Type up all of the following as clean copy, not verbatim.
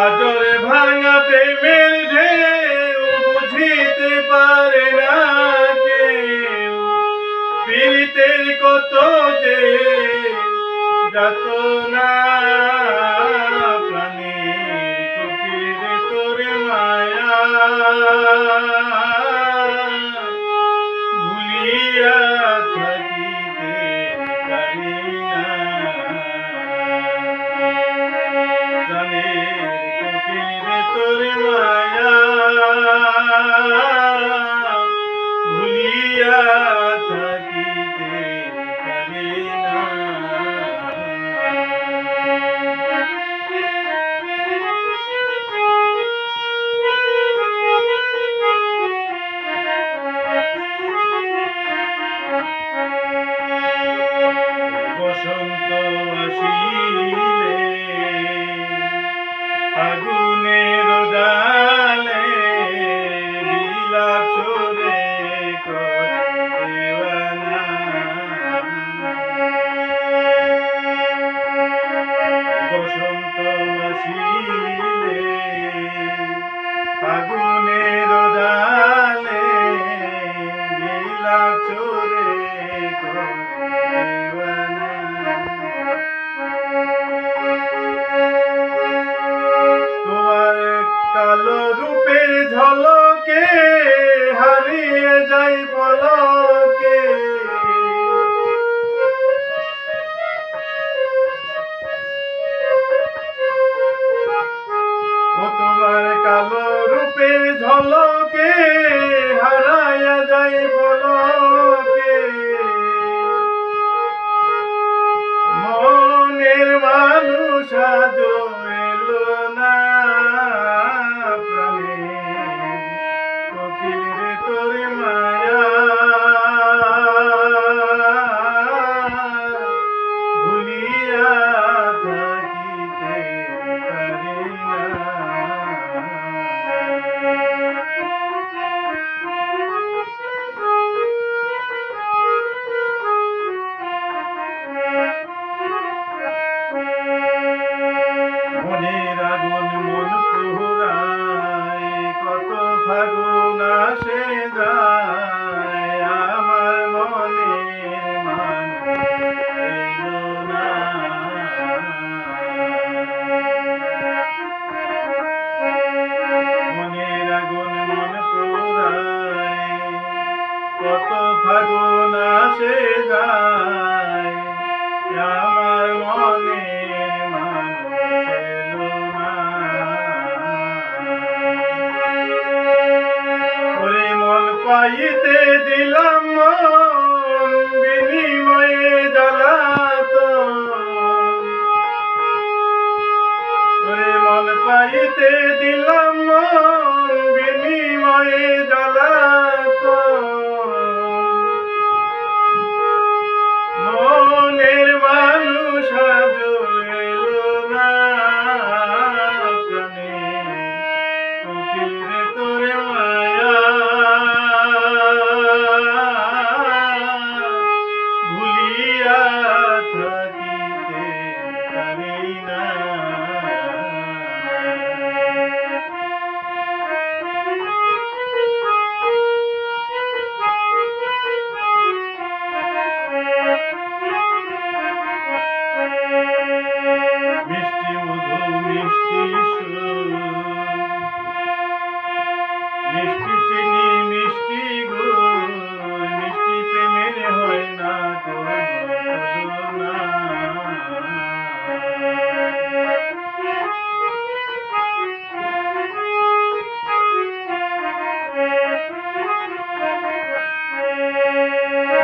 আজরে ভাঙা প্রেমের ঢেউ বুঝিতে পারে না কেউ, পীড়িতের কত যে যাতনা, প্রাণের কোকিল রে তোর মায়া ভুলিয়া থাকিতে পারি না। তোর মায়া ভুলিয়া থাকিতে পারি না। বসন্ত আসিলে আগুনের ডালে বিলাপ সুরে করে দেওয়ানা। বসন্ত আসিলে আগুনের ডালে বিলাপ সুরে করে দেওয়ানা। কালো রূপের ঝলকে হারিয়ে যাই পলকে, ও তোমার কালো রূপের ঝলকে হারাইয়া যাই পলকে, মনের মানুষ আজ এলো না। তোর মায়া ভুলিয়া থাকিতে পারি না। মনের আগুন মন পুরায়, কত ফাগুন আসে যায়, আমার মনের মানুষ এলো না। মনের আগুন মন পুরায়, কত ফাগুন আসে যায়, আমার মনের মানুষ এলো না। ওরে মন পাইতে দিলাম মন বিনিময়ে জ্বালাতন, ওরে মন পাইতে দিলাম মন বিনিময়ে জ্বালাতন, মনের মানুষ আজ এলো না। প্রাণের কোকিল রে তোর মায়া ভুলিয়া থাকিতে পারি না। মিষ্টি মধু মিষ্টি সুর, মিষ্টি চিনি মিষ্টি গুড়, মিষ্টি প্রেমের হয় না কোনো তুলনা।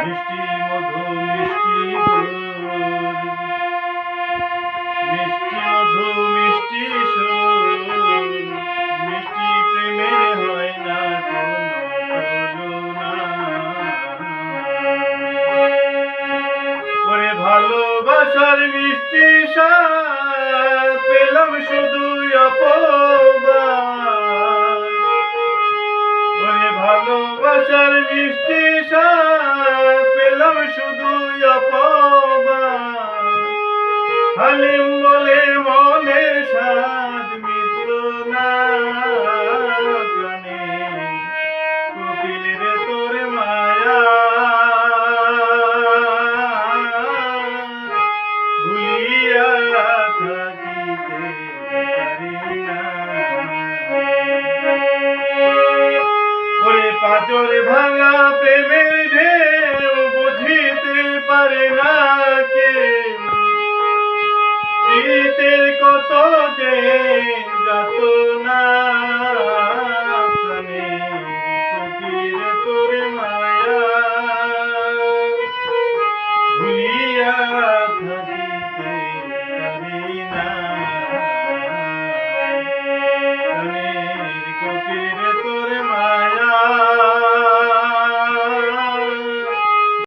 মিষ্টি মধু মিষ্টি গুড়, মিষ্টি মধু মিষ্টি সুর, মিষ্টি প্রেমের হয় না কোনো তুলনা। ওরে ভালোবাসার মিষ্টি স্বাদ পেলাম শুধু অপবাদ, ওরে ভালোবাসার মিষ্টি স্বাদ পেলাম শুধু অপবাদ। হালিম বলে মনের স্বাদ মিটল আজর ভাঙা প্রেমের ঢেউ বুঝিতে পারে না কে, প্রীতের কত যে